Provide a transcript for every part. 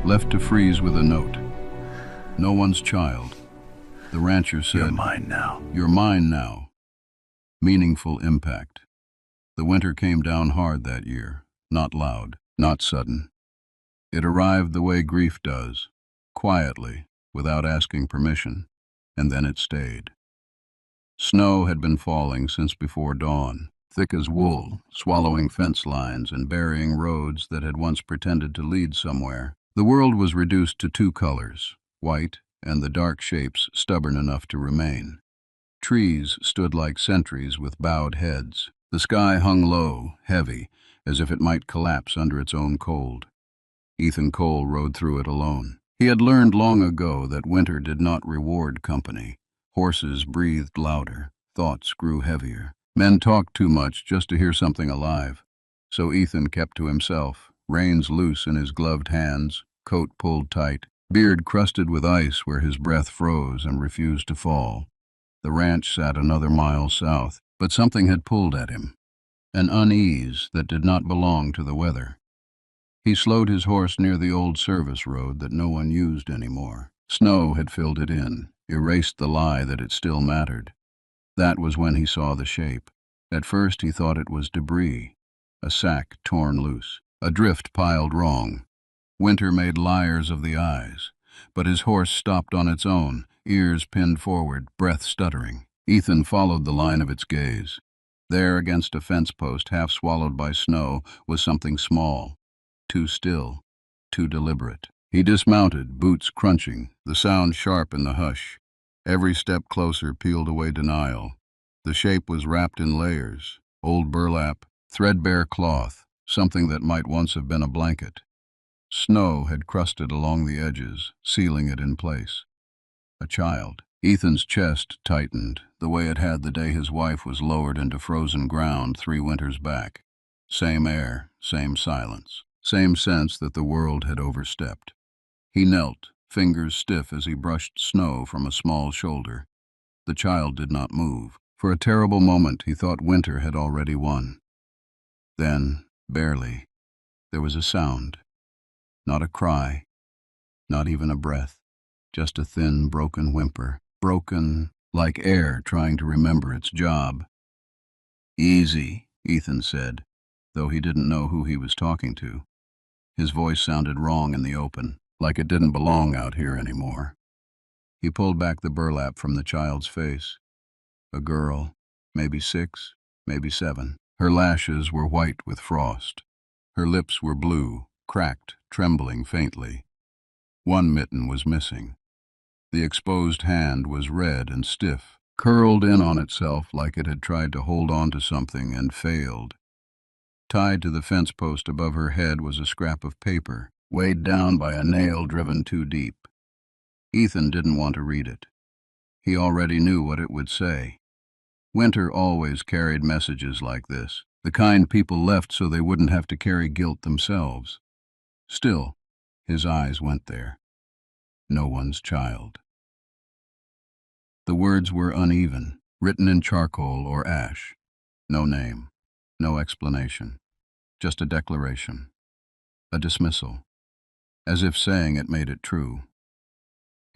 left to freeze with a note. No one's child. The rancher said, "You're mine now." "You're mine now." Meaningful impact. The winter came down hard that year, not loud, not sudden. It arrived the way grief does, quietly, without asking permission, and then it stayed. Snow had been falling since before dawn, thick as wool, swallowing fence lines and burying roads that had once pretended to lead somewhere. The world was reduced to two colors, white and the dark shapes stubborn enough to remain. Trees stood like sentries with bowed heads. The sky hung low, heavy, as if it might collapse under its own cold. Ethan Cole rode through it alone. He had learned long ago that winter did not reward company. Horses breathed louder, thoughts grew heavier. Men talked too much just to hear something alive. So Ethan kept to himself, reins loose in his gloved hands, coat pulled tight, beard crusted with ice where his breath froze and refused to fall. The ranch sat another mile south, but something had pulled at him, an unease that did not belong to the weather. He slowed his horse near the old service road that no one used anymore. Snow had filled it in, erased the lie that it still mattered. That was when he saw the shape. At first he thought it was debris, a sack torn loose, a drift piled wrong. Winter made liars of the eyes, but his horse stopped on its own, ears pinned forward, breath stuttering. Ethan followed the line of its gaze. There, against a fence post half swallowed by snow, was something small, too still, too deliberate. He dismounted, boots crunching, the sound sharp in the hush. Every step closer peeled away denial. The shape was wrapped in layers, old burlap, threadbare cloth, something that might once have been a blanket. Snow had crusted along the edges, sealing it in place. A child. Ethan's chest tightened, the way it had the day his wife was lowered into frozen ground 3 winters back. Same air, same silence, same sense that the world had overstepped. He knelt, fingers stiff as he brushed snow from a small shoulder. The child did not move. For a terrible moment he thought winter had already won. Then, barely, there was a sound. Not a cry, not even a breath, just a thin, broken whimper, broken like air trying to remember its job. "Easy," Ethan said, though he didn't know who he was talking to. His voice sounded wrong in the open, like it didn't belong out here anymore. He pulled back the burlap from the child's face. A girl, maybe 6, maybe 7. Her lashes were white with frost. Her lips were blue, cracked, trembling faintly. One mitten was missing. The exposed hand was red and stiff, curled in on itself like it had tried to hold on to something and failed. Tied to the fence post above her head was a scrap of paper, weighed down by a nail driven too deep. Ethan didn't want to read it. He already knew what it would say. Winter always carried messages like this, the kind people left so they wouldn't have to carry guilt themselves. Still, his eyes went there. No one's child. The words were uneven, written in charcoal or ash. No name, no explanation, just a declaration, a dismissal, as if saying it made it true.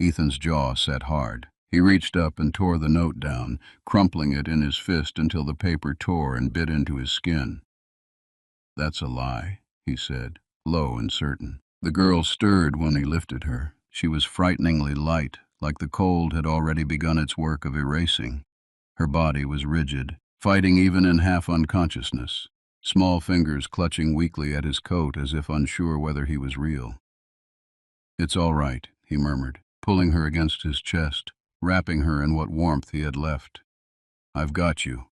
Ethan's jaw set hard. He reached up and tore the note down, crumpling it in his fist until the paper tore and bit into his skin. "That's a lie," he said, low and certain. The girl stirred when he lifted her. She was frighteningly light, like the cold had already begun its work of erasing. Her body was rigid, fighting even in half-unconsciousness, small fingers clutching weakly at his coat as if unsure whether he was real. "It's all right," he murmured, pulling her against his chest, wrapping her in what warmth he had left. "I've got you."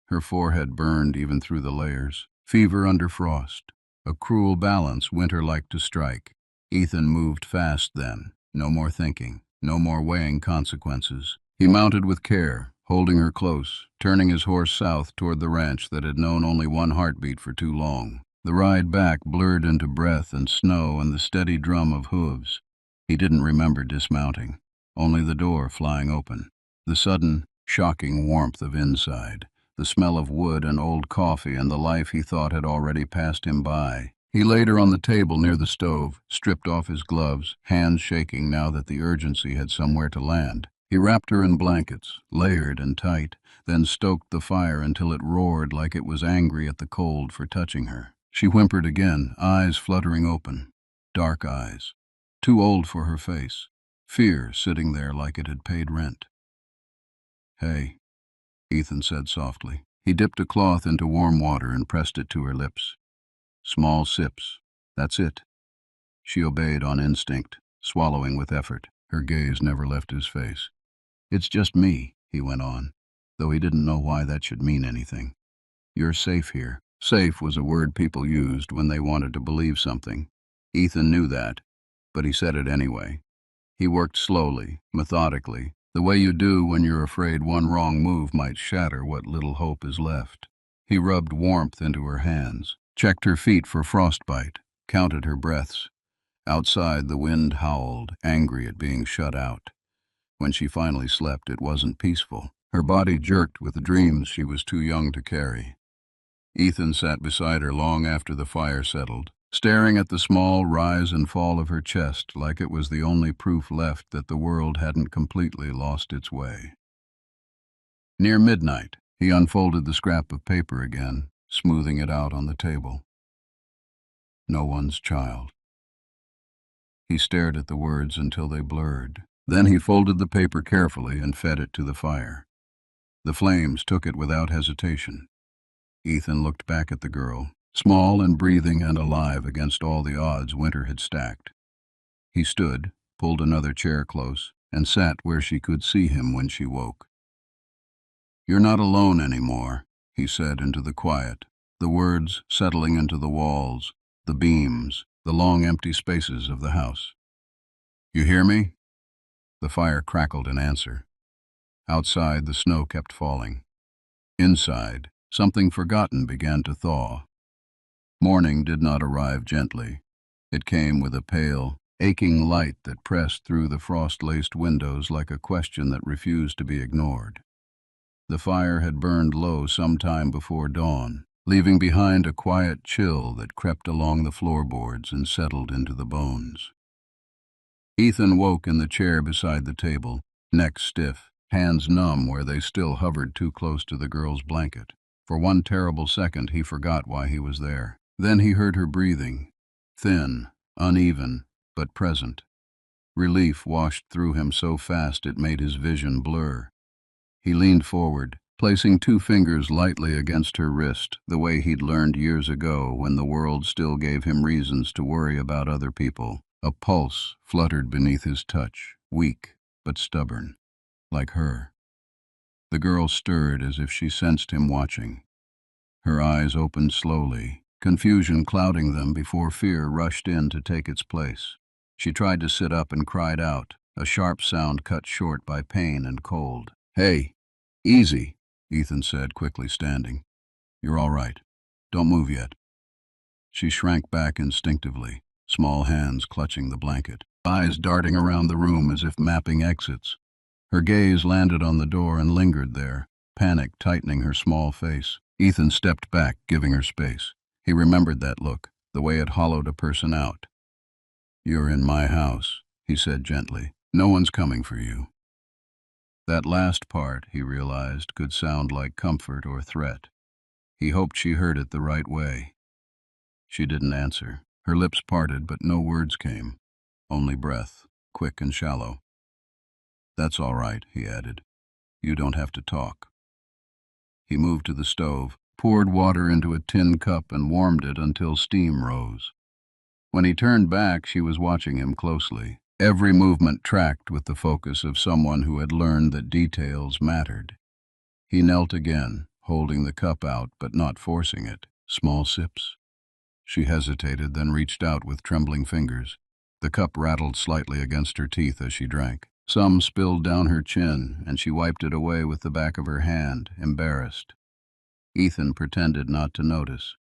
Her forehead burned even through the layers. Fever under frost. A cruel balance winter liked to strike. Ethan moved fast then. No more thinking. No more weighing consequences. He mounted with care, holding her close, turning his horse south toward the ranch that had known only one heartbeat for too long. The ride back blurred into breath and snow and the steady drum of hooves. He didn't remember dismounting. Only the door flying open. The sudden, shocking warmth of inside. The smell of wood and old coffee and the life he thought had already passed him by. He laid her on the table near the stove, stripped off his gloves, hands shaking now that the urgency had somewhere to land. He wrapped her in blankets, layered and tight, then stoked the fire until it roared like it was angry at the cold for touching her. She whimpered again, eyes fluttering open. Dark eyes. Too old for her face. Fear sitting there like it had paid rent. "Hey," Ethan said softly. He dipped a cloth into warm water and pressed it to her lips. Small sips. That's it. She obeyed on instinct, swallowing with effort. Her gaze never left his face. "It's just me," he went on, though he didn't know why that should mean anything. "You're safe here." Safe was a word people used when they wanted to believe something. Ethan knew that, but he said it anyway. He worked slowly, methodically, the way you do when you're afraid one wrong move might shatter what little hope is left. He rubbed warmth into her hands, checked her feet for frostbite, counted her breaths. Outside, the wind howled, angry at being shut out. When she finally slept, it wasn't peaceful. Her body jerked with dreams she was too young to carry. Ethan sat beside her long after the fire settled, staring at the small rise and fall of her chest like it was the only proof left that the world hadn't completely lost its way. Near midnight, he unfolded the scrap of paper again, smoothing it out on the table. No one's child. He stared at the words until they blurred. Then he folded the paper carefully and fed it to the fire. The flames took it without hesitation. Ethan looked back at the girl, small and breathing and alive against all the odds winter had stacked. He stood, pulled another chair close, and sat where she could see him when she woke. "You're not alone anymore," he said into the quiet, the words settling into the walls, the beams, the long empty spaces of the house. "You hear me?" The fire crackled in answer. Outside, the snow kept falling. Inside, something forgotten began to thaw. Morning did not arrive gently. It came with a pale, aching light that pressed through the frost-laced windows like a question that refused to be ignored. The fire had burned low some time before dawn, leaving behind a quiet chill that crept along the floorboards and settled into the bones. Ethan woke in the chair beside the table, neck stiff, hands numb where they still hovered too close to the girl's blanket. For one terrible second, he forgot why he was there. Then he heard her breathing, thin, uneven, but present. Relief washed through him so fast it made his vision blur. He leaned forward, placing two fingers lightly against her wrist, the way he'd learned years ago when the world still gave him reasons to worry about other people. A pulse fluttered beneath his touch, weak but stubborn, like her. The girl stirred as if she sensed him watching. Her eyes opened slowly, confusion clouding them before fear rushed in to take its place. She tried to sit up and cried out, a sharp sound cut short by pain and cold. "Hey, easy," Ethan said, quickly standing. "You're all right. Don't move yet." She shrank back instinctively, small hands clutching the blanket, eyes darting around the room as if mapping exits. Her gaze landed on the door and lingered there, panic tightening her small face. Ethan stepped back, giving her space. He remembered that look, the way it hollowed a person out. "You're in my house," he said gently. "No one's coming for you." That last part, he realized, could sound like comfort or threat. He hoped she heard it the right way. She didn't answer. Her lips parted, but no words came. Only breath, quick and shallow. "That's all right," he added. "You don't have to talk." He moved to the stove, poured water into a tin cup and warmed it until steam rose. When he turned back, she was watching him closely, every movement tracked with the focus of someone who had learned that details mattered. He knelt again, holding the cup out but not forcing it. Small sips. She hesitated, then reached out with trembling fingers. The cup rattled slightly against her teeth as she drank. Some spilled down her chin, and she wiped it away with the back of her hand, embarrassed. Ethan pretended not to notice.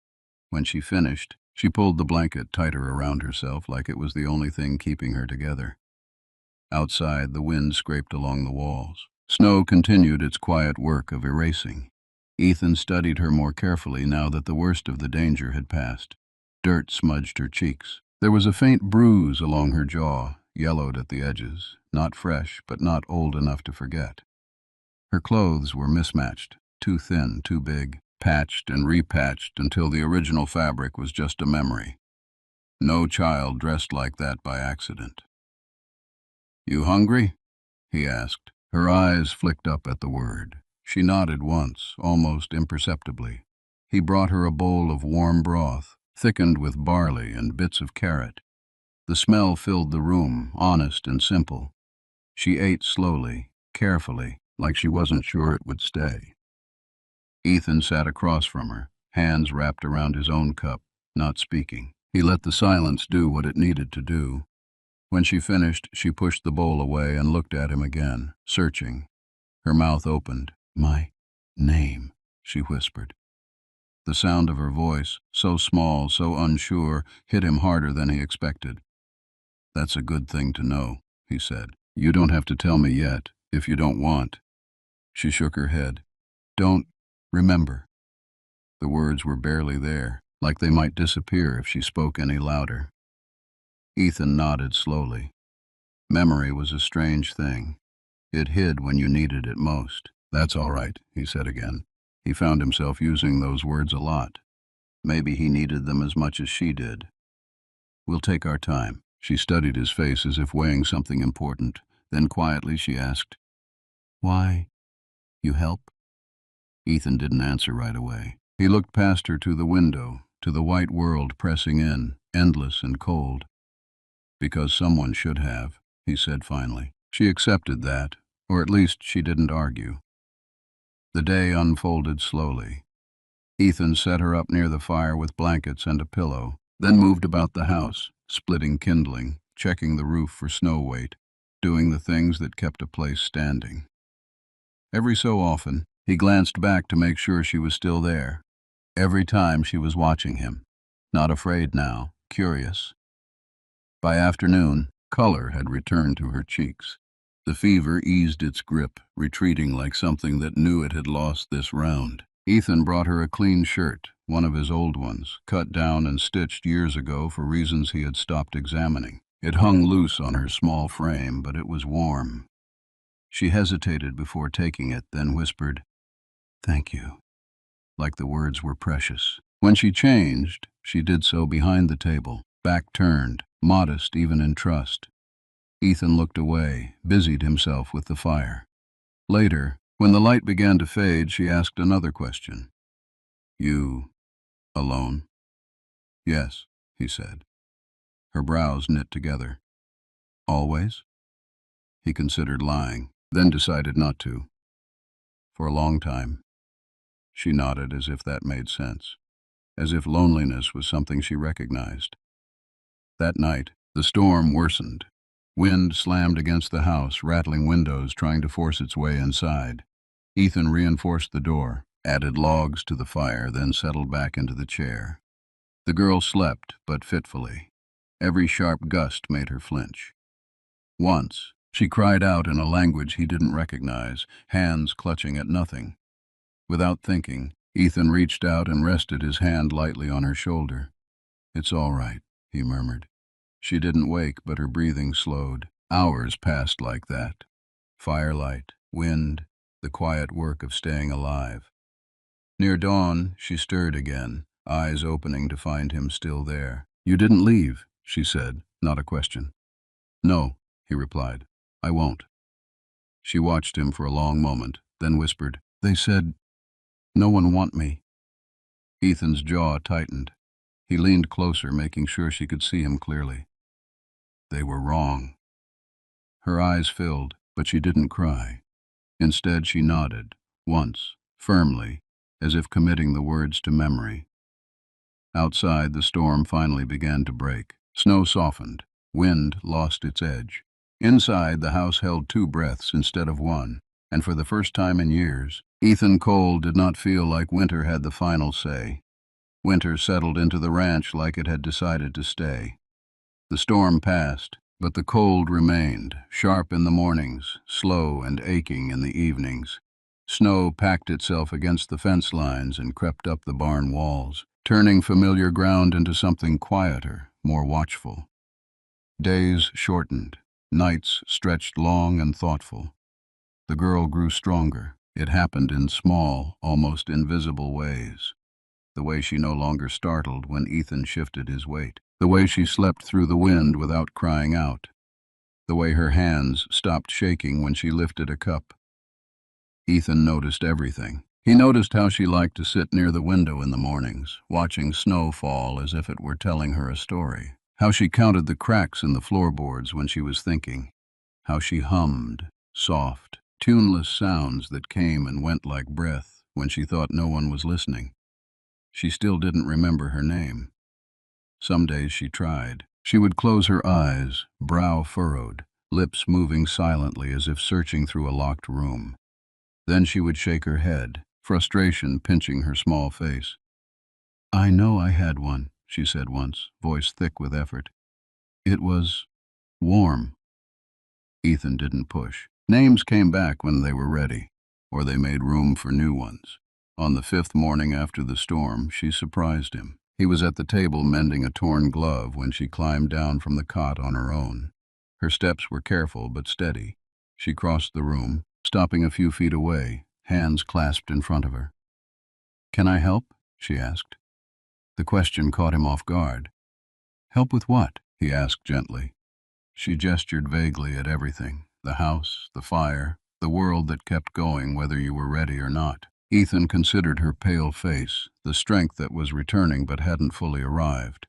When she finished, she pulled the blanket tighter around herself like it was the only thing keeping her together. Outside, the wind scraped along the walls. Snow continued its quiet work of erasing. Ethan studied her more carefully now that the worst of the danger had passed. Dirt smudged her cheeks. There was a faint bruise along her jaw, yellowed at the edges, not fresh, but not old enough to forget. Her clothes were mismatched, too thin, too big, patched and repatched until the original fabric was just a memory. No child dressed like that by accident. "You hungry?" he asked. Her eyes flicked up at the word. She nodded once, almost imperceptibly. He brought her a bowl of warm broth, thickened with barley and bits of carrot. The smell filled the room, honest and simple. She ate slowly, carefully, like she wasn't sure it would stay. Ethan sat across from her, hands wrapped around his own cup, not speaking. He let the silence do what it needed to do. When she finished, she pushed the bowl away and looked at him again, searching. Her mouth opened. "My name," she whispered. The sound of her voice, so small, so unsure, hit him harder than he expected. "That's a good thing to know," he said. "You don't have to tell me yet, if you don't want." She shook her head. "Don't remember." The words were barely there, like they might disappear if she spoke any louder. Ethan nodded slowly. Memory was a strange thing. It hid when you needed it most. "That's all right," he said again. He found himself using those words a lot. Maybe he needed them as much as she did. "We'll take our time." She studied his face as if weighing something important. Then quietly she asked, "Why? You help?" Ethan didn't answer right away. He looked past her to the window, to the white world pressing in, endless and cold. "Because someone should have," he said finally. She accepted that, or at least she didn't argue. The day unfolded slowly. Ethan set her up near the fire with blankets and a pillow, then moved about the house, splitting kindling, checking the roof for snow weight, doing the things that kept a place standing. Every so often, he glanced back to make sure she was still there. Every time she was watching him, not afraid now, curious. By afternoon, color had returned to her cheeks. The fever eased its grip, retreating like something that knew it had lost this round. Ethan brought her a clean shirt, one of his old ones, cut down and stitched years ago for reasons he had stopped examining. It hung loose on her small frame, but it was warm. She hesitated before taking it, then whispered, "Thank you," like the words were precious. When she changed, she did so behind the table, back turned, modest even in trust. Ethan looked away, busied himself with the fire. Later, when the light began to fade, she asked another question. "You alone?" "Yes," he said. Her brows knit together. "Always?" He considered lying, then decided not to. "For a long time." She nodded as if that made sense, as if loneliness was something she recognized. That night, the storm worsened. Wind slammed against the house, rattling windows, trying to force its way inside. Ethan reinforced the door, added logs to the fire, then settled back into the chair. The girl slept, but fitfully. Every sharp gust made her flinch. Once, she cried out in a language he didn't recognize, hands clutching at nothing. Without thinking, Ethan reached out and rested his hand lightly on her shoulder. "It's all right," he murmured. She didn't wake, but her breathing slowed. Hours passed like that. Firelight, wind, the quiet work of staying alive. Near dawn, she stirred again, eyes opening to find him still there. "You didn't leave," she said, not a question. "No," he replied. "I won't." She watched him for a long moment, then whispered, "They said no one want me." Ethan's jaw tightened. He leaned closer, making sure she could see him clearly. They were wrong. Her eyes filled, but she didn't cry. Instead, she nodded, once, firmly, as if committing the words to memory. Outside, the storm finally began to break. Snow softened. Wind lost its edge. Inside, the house held 2 breaths instead of 1, and for the first time in years, Ethan Cole did not feel like winter had the final say. Winter settled into the ranch like it had decided to stay. The storm passed, but the cold remained, sharp in the mornings, slow and aching in the evenings. Snow packed itself against the fence lines and crept up the barn walls. turning familiar ground into something quieter, more watchful. Days shortened, nights stretched long and thoughtful. The girl grew stronger. It happened in small, almost invisible ways. The way she no longer startled when Ethan shifted his weight. The way she slept through the wind without crying out. The way her hands stopped shaking when she lifted a cup. Ethan noticed everything. He noticed how she liked to sit near the window in the mornings, watching snow fall as if it were telling her a story. How she counted the cracks in the floorboards when she was thinking. How she hummed, soft, tuneless sounds that came and went like breath when she thought no one was listening. She still didn't remember her name. Some days she tried. She would close her eyes, brow furrowed, lips moving silently as if searching through a locked room. Then she would shake her head, frustration pinching her small face. "I know I had one," she said once, voice thick with effort. "It was warm." Ethan didn't push. Names came back when they were ready, or they made room for new ones. On the 5th morning after the storm, she surprised him. He was at the table mending a torn glove when she climbed down from the cot on her own. Her steps were careful but steady. She crossed the room, stopping a few feet away, hands clasped in front of her. "Can I help?" she asked. The question caught him off guard. "Help with what?" he asked gently. She gestured vaguely at everything, the house, the fire, the world that kept going whether you were ready or not. Ethan considered her pale face, the strength that was returning but hadn't fully arrived.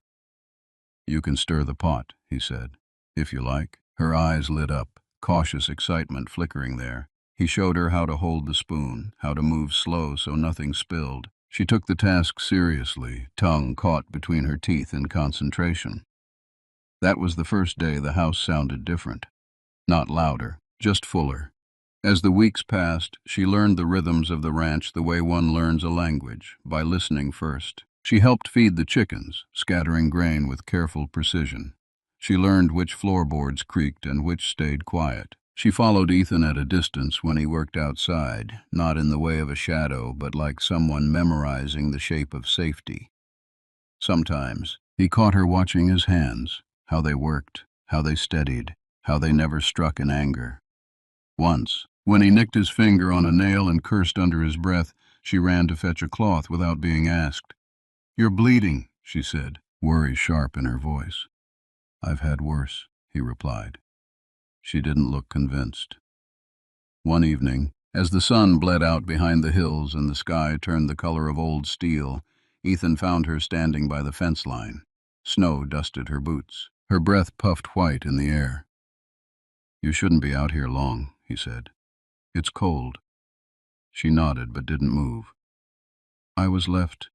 "You can stir the pot," he said, "if you like." Her eyes lit up, cautious excitement flickering there. He showed her how to hold the spoon, how to move slow so nothing spilled. She took the task seriously, tongue caught between her teeth in concentration. That was the first day the house sounded different. Not louder, just fuller. As the weeks passed, she learned the rhythms of the ranch the way one learns a language, by listening first. She helped feed the chickens, scattering grain with careful precision. She learned which floorboards creaked and which stayed quiet. She followed Ethan at a distance when he worked outside, not in the way of a shadow, but like someone memorizing the shape of safety. Sometimes, he caught her watching his hands, how they worked, how they steadied, how they never struck in anger. Once, when he nicked his finger on a nail and cursed under his breath, she ran to fetch a cloth without being asked. "You're bleeding," she said, worry sharp in her voice. "I've had worse," he replied. She didn't look convinced. One evening, as the sun bled out behind the hills and the sky turned the color of old steel, Ethan found her standing by the fence line. Snow dusted her boots. Her breath puffed white in the air. "You shouldn't be out here long," he said. "It's cold." She nodded but didn't move. "I was left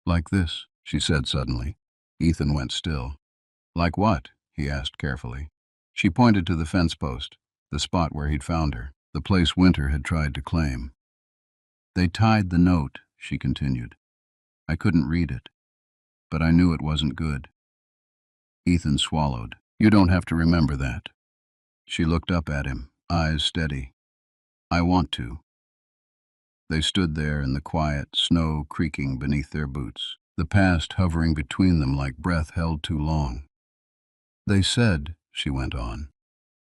like this," she said suddenly. Ethan went still. "Like what?" he asked carefully. She pointed to the fence post, the spot where he'd found her, the place Winter had tried to claim. "They tied the note," she continued. "I couldn't read it, but I knew it wasn't good." Ethan swallowed. "You don't have to remember that." She looked up at him, eyes steady. "I want to." They stood there in the quiet, snow creaking beneath their boots, the past hovering between them like breath held too long. "They said," she went on,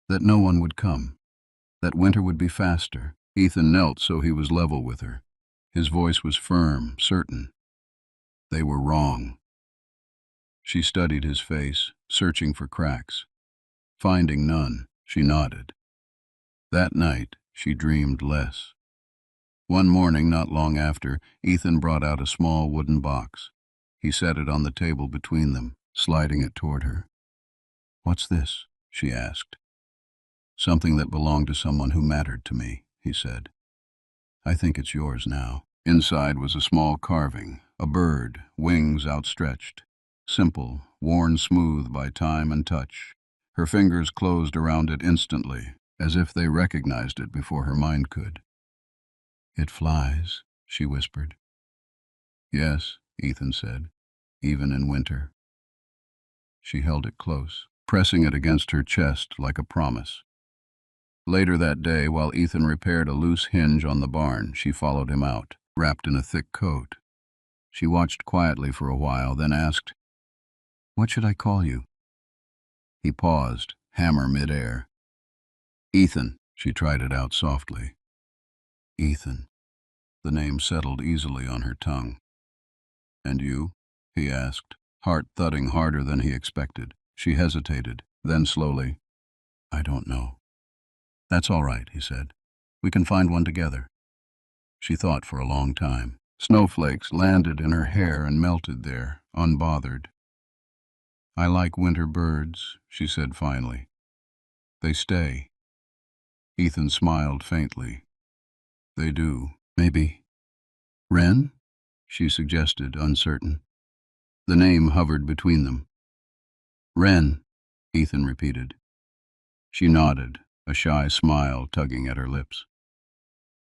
"that no one would come, that winter would be faster." Ethan knelt so he was level with her. His voice was firm, certain. They were wrong. She studied his face, searching for cracks. Finding none, she nodded. That night, she dreamed less. One morning, not long after, Ethan brought out a small wooden box. He set it on the table between them, sliding it toward her. "What's this?" she asked. "Something that belonged to someone who mattered to me," he said. "I think it's yours now." Inside was a small carving, a bird, wings outstretched. Simple, worn smooth by time and touch. Her fingers closed around it instantly, as if they recognized it before her mind could. "It flies," she whispered. "Yes," Ethan said, "even in winter." She held it close, pressing it against her chest like a promise. Later that day, while Ethan repaired a loose hinge on the barn, she followed him out, wrapped in a thick coat. She watched quietly for a while, then asked, "What should I call you?" He paused, hammer midair. "Ethan." She tried it out softly. "Ethan." The name settled easily on her tongue. "And you?" he asked, heart thudding harder than he expected. She hesitated, then slowly, "I don't know." "That's all right," he said. "We can find one together." She thought for a long time. Snowflakes landed in her hair and melted there, unbothered. "I like winter birds," she said finally. "They stay." Ethan smiled faintly. "They do. Maybe Wren?" she suggested, uncertain. The name hovered between them. "Wren," Ethan repeated. She nodded, a shy smile tugging at her lips.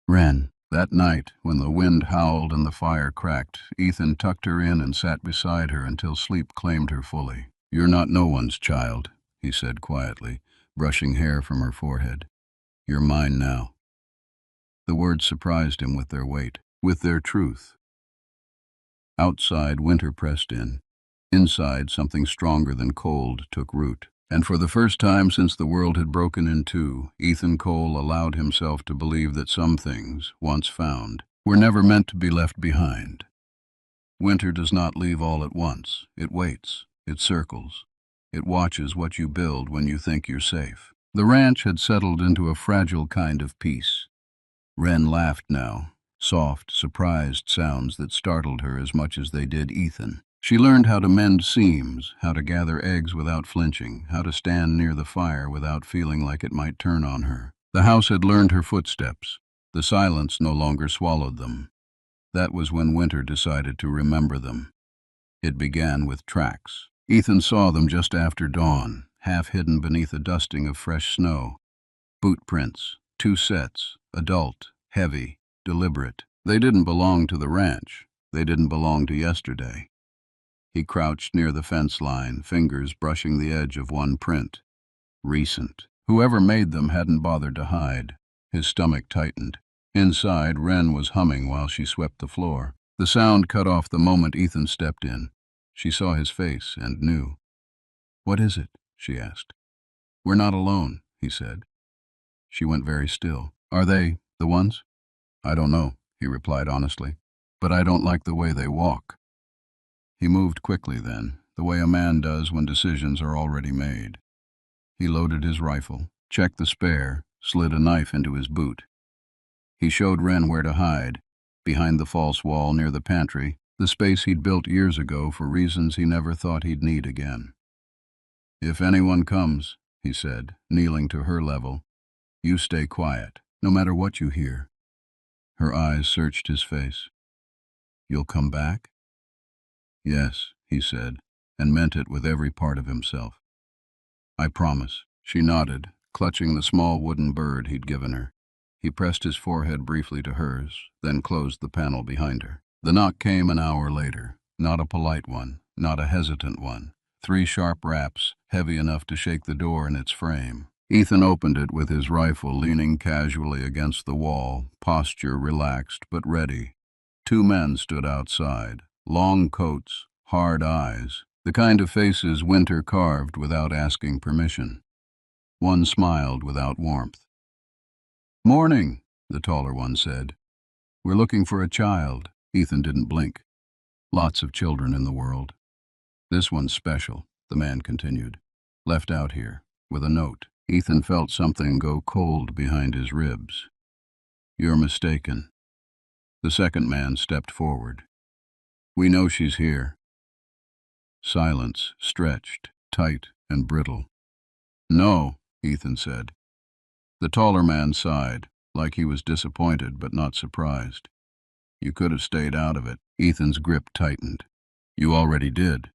"Wren." That night, when the wind howled and the fire cracked, Ethan tucked her in and sat beside her until sleep claimed her fully. "You're not no one's child," he said quietly, brushing hair from her forehead. "You're mine now." The words surprised him with their weight, with their truth. Outside, winter pressed in. Inside, something stronger than cold took root. And for the first time since the world had broken in two, Ethan Cole allowed himself to believe that some things, once found, were never meant to be left behind. Winter does not leave all at once. It waits. It circles. It watches what you build when you think you're safe. The ranch had settled into a fragile kind of peace. Wren laughed now, soft, surprised sounds that startled her as much as they did Ethan. She learned how to mend seams, how to gather eggs without flinching, how to stand near the fire without feeling like it might turn on her. The house had learned her footsteps. The silence no longer swallowed them. That was when winter decided to remember them. It began with tracks. Ethan saw them just after dawn, half hidden beneath a dusting of fresh snow. Boot prints, 2 sets, adult, heavy, deliberate. They didn't belong to the ranch. They didn't belong to yesterday. He crouched near the fence line, fingers brushing the edge of one print. Recent. Whoever made them hadn't bothered to hide. His stomach tightened. Inside, Wren was humming while she swept the floor. The sound cut off the moment Ethan stepped in. She saw his face and knew. "What is it?" she asked. "We're not alone," he said. She went very still. "Are they the ones?" "I don't know," he replied honestly. "But I don't like the way they walk." He moved quickly then, the way a man does when decisions are already made. He loaded his rifle, checked the spare, slid a knife into his boot. He showed Wren where to hide, behind the false wall near the pantry, the space he'd built years ago for reasons he never thought he'd need again. "If anyone comes," he said, kneeling to her level, "you stay quiet, no matter what you hear." Her eyes searched his face. "You'll come back?" "Yes," he said, and meant it with every part of himself. "I promise." She nodded, clutching the small wooden bird he'd given her. He pressed his forehead briefly to hers, then closed the panel behind her. The knock came an hour later, not a polite one, not a hesitant one. 3 sharp raps, heavy enough to shake the door in its frame. Ethan opened it with his rifle leaning casually against the wall, posture relaxed but ready. 2 men stood outside, long coats, hard eyes, the kind of faces winter carved without asking permission. One smiled without warmth. "Morning," the taller one said. "We're looking for a child." Ethan didn't blink. "Lots of children in the world. This one's special," the man continued. "Left out here, with a note." Ethan felt something go cold behind his ribs. "You're mistaken." The second man stepped forward. "We know she's here." Silence, stretched, tight and brittle. "No," Ethan said. The taller man sighed, like he was disappointed but not surprised. "You could have stayed out of it." Ethan's grip tightened. "You already did."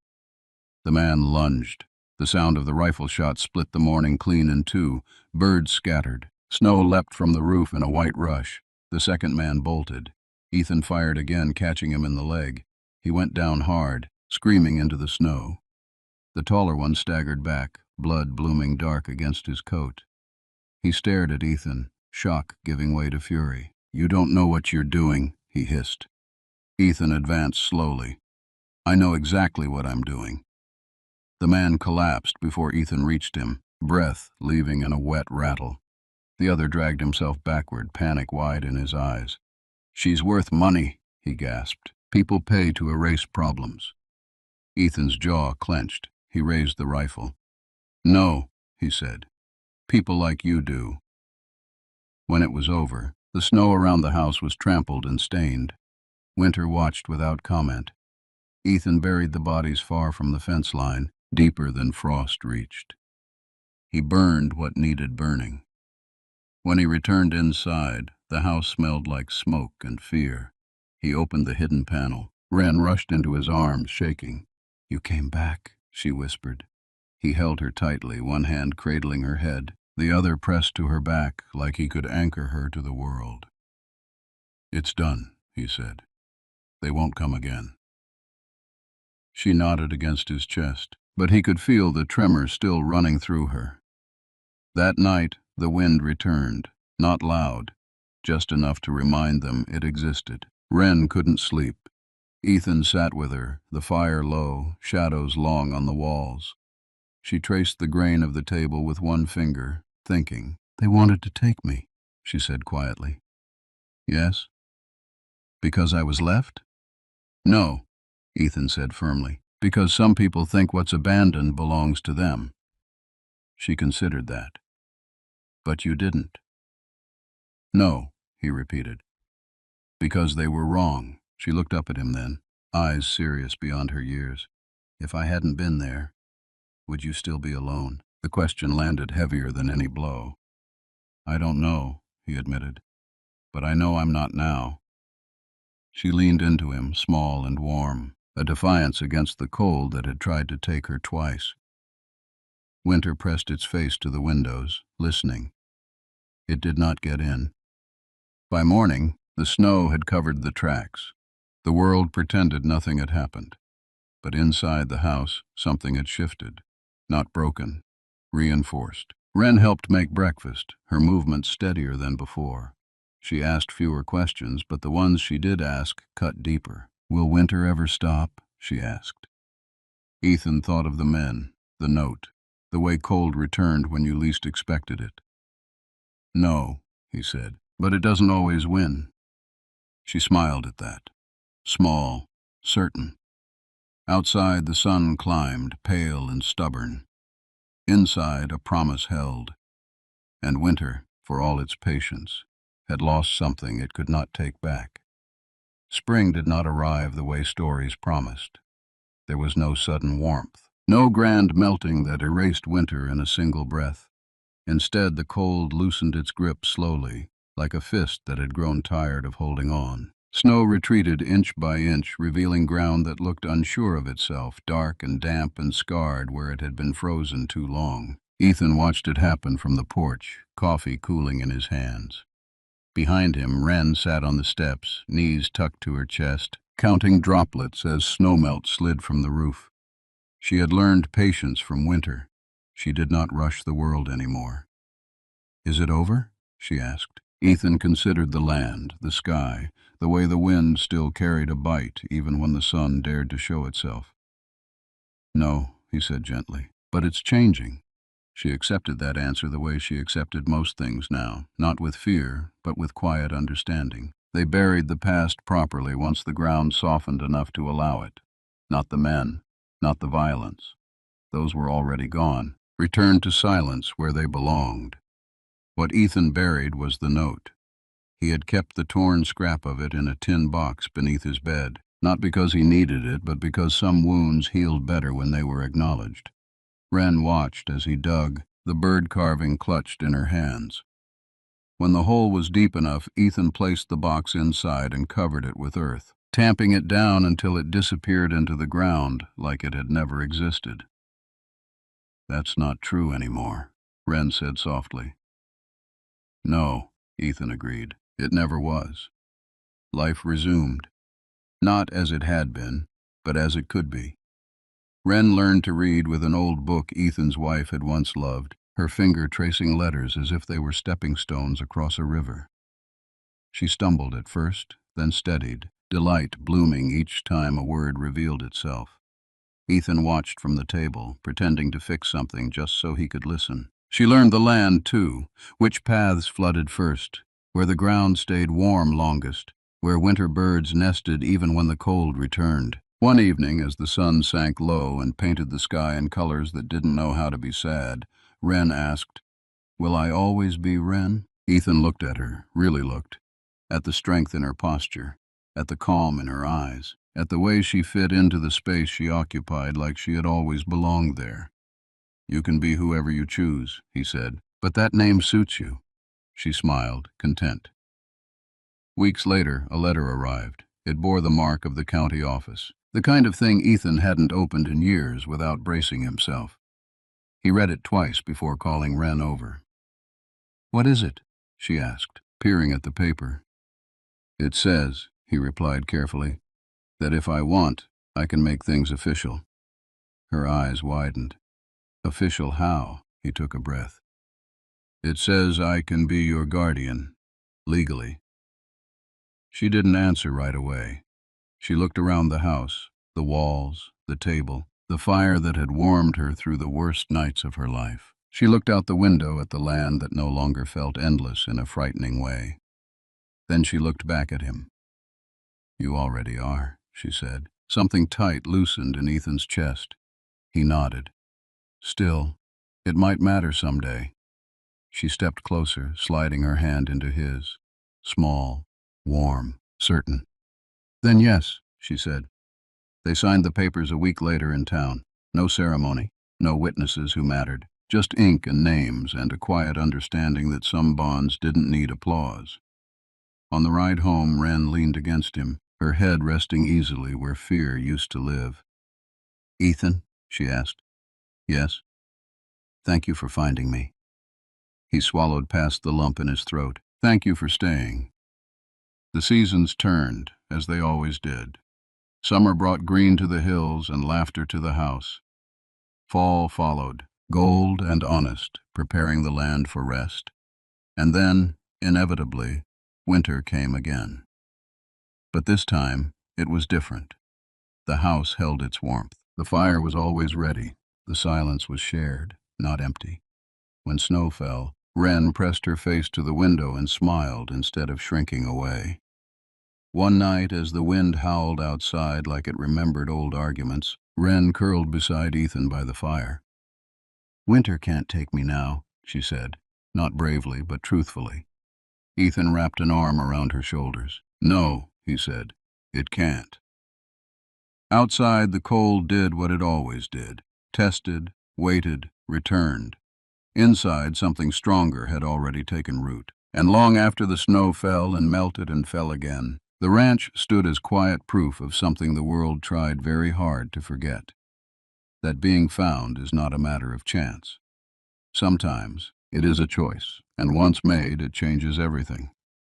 The man lunged. The sound of the rifle shot split the morning clean in two. Birds scattered. Snow leapt from the roof in a white rush. The second man bolted. Ethan fired again, catching him in the leg. He went down hard, screaming into the snow. The taller one staggered back, blood blooming dark against his coat. He stared at Ethan, shock giving way to fury. "You don't know what you're doing," he hissed. Ethan advanced slowly. I know exactly what I'm doing. The man collapsed before Ethan reached him, breath leaving in a wet rattle. The other dragged himself backward, panic wide in his eyes. She's worth money, he gasped. People pay to erase problems. Ethan's jaw clenched. He raised the rifle. No, he said. People like you do. When it was over, the snow around the house was trampled and stained. Winter watched without comment. Ethan buried the bodies far from the fence line, deeper than frost reached. He burned what needed burning. When he returned inside, the house smelled like smoke and fear. He opened the hidden panel. Wren rushed into his arms, shaking. You came back, she whispered. He held her tightly, one hand cradling her head, the other pressed to her back like he could anchor her to the world. It's done, he said. They won't come again. She nodded against his chest, but he could feel the tremor still running through her. That night, the wind returned, not loud, just enough to remind them it existed. Wren couldn't sleep. Ethan sat with her, the fire low, shadows long on the walls. She traced the grain of the table with one finger, thinking. They wanted to take me, she said quietly. Yes? Because I was left? No, Ethan said firmly, because some people think what's abandoned belongs to them. She considered that. But you didn't. No, he repeated. Because they were wrong. She looked up at him then, eyes serious beyond her years. If I hadn't been there, would you still be alone? The question landed heavier than any blow. I don't know, he admitted, but I know I'm not now. She leaned into him, small and warm, a defiance against the cold that had tried to take her twice. Winter pressed its face to the windows, listening. It did not get in. By morning, the snow had covered the tracks. The world pretended nothing had happened. But inside the house, something had shifted. Not broken, reinforced. Wren helped make breakfast, her movements steadier than before. She asked fewer questions, but the ones she did ask cut deeper. Will winter ever stop? She asked. Ethan thought of the men, the note, the way cold returned when you least expected it. No, he said, but it doesn't always win. She smiled at that. Small, certain. Outside, the sun climbed, pale and stubborn. Inside, a promise held. And winter, for all its patience, had lost something it could not take back. Spring did not arrive the way stories promised. There was no sudden warmth, no grand melting that erased winter in a single breath. Instead, the cold loosened its grip slowly, like a fist that had grown tired of holding on. Snow retreated inch by inch, revealing ground that looked unsure of itself, dark and damp and scarred where it had been frozen too long. Ethan watched it happen from the porch, coffee cooling in his hands. Behind him, Wren sat on the steps, knees tucked to her chest, counting droplets as snowmelt slid from the roof. She had learned patience from winter. She did not rush the world anymore. Is it over? She asked. Ethan considered the land, the sky, the way the wind still carried a bite even when the sun dared to show itself. No, he said gently, but it's changing. She accepted that answer the way she accepted most things now, not with fear, but with quiet understanding. They buried the past properly once the ground softened enough to allow it. Not the men, not the violence. Those were already gone, returned to silence where they belonged. What Ethan buried was the note. He had kept the torn scrap of it in a tin box beneath his bed, not because he needed it, but because some wounds healed better when they were acknowledged. Wren watched as he dug, the bird carving clutched in her hands. When the hole was deep enough, Ethan placed the box inside and covered it with earth, tamping it down until it disappeared into the ground like it had never existed. That's not true anymore, Wren said softly. No, Ethan agreed. It never was. Life resumed. Not as it had been, but as it could be. Wren learned to read with an old book Ethan's wife had once loved, her finger tracing letters as if they were stepping stones across a river. She stumbled at first, then steadied, delight blooming each time a word revealed itself. Ethan watched from the table, pretending to fix something just so he could listen. She learned the land, too, which paths flooded first, where the ground stayed warm longest, where winter birds nested even when the cold returned. One evening, as the sun sank low and painted the sky in colors that didn't know how to be sad, Wren asked, "Will I always be Wren?" Ethan looked at her, really looked, at the strength in her posture, at the calm in her eyes, at the way she fit into the space she occupied like she had always belonged there. "You can be whoever you choose," he said, "but that name suits you." She smiled, content. Weeks later, a letter arrived. It bore the mark of the county office, the kind of thing Ethan hadn't opened in years without bracing himself. He read it twice before calling Wren over. "What is it?" she asked, peering at the paper. "It says," he replied carefully, "that if I want, I can make things official." Her eyes widened. "Official how?" He took a breath. "It says I can be your guardian, legally." She didn't answer right away. She looked around the house, the walls, the table, the fire that had warmed her through the worst nights of her life. She looked out the window at the land that no longer felt endless in a frightening way. Then she looked back at him. "You already are," she said. Something tight loosened in Ethan's chest. He nodded. "Still, it might matter someday." She stepped closer, sliding her hand into his. Small, warm, certain. "Then yes," she said. They signed the papers a week later in town. No ceremony, no witnesses who mattered, just ink and names and a quiet understanding that some bonds didn't need applause. On the ride home, Wren leaned against him, her head resting easily where fear used to live. "Ethan?" she asked. "Yes?" "Thank you for finding me." He swallowed past the lump in his throat. "Thank you for staying." The seasons turned, as they always did. Summer brought green to the hills and laughter to the house. Fall followed, gold and honest, preparing the land for rest. And then, inevitably, winter came again. But this time, it was different. The house held its warmth. The fire was always ready. The silence was shared, not empty. When snow fell, Wren pressed her face to the window and smiled instead of shrinking away. One night, as the wind howled outside like it remembered old arguments, Wren curled beside Ethan by the fire. "Winter can't take me now," she said, not bravely but truthfully. Ethan wrapped an arm around her shoulders. "No," he said, "it can't." Outside, the cold did what it always did. Tested, waited, returned. Inside, something stronger had already taken root. And long after the snow fell and melted and fell again, the ranch stood as quiet proof of something the world tried very hard to forget. That being found is not a matter of chance. Sometimes it is a choice, and once made, it changes everything.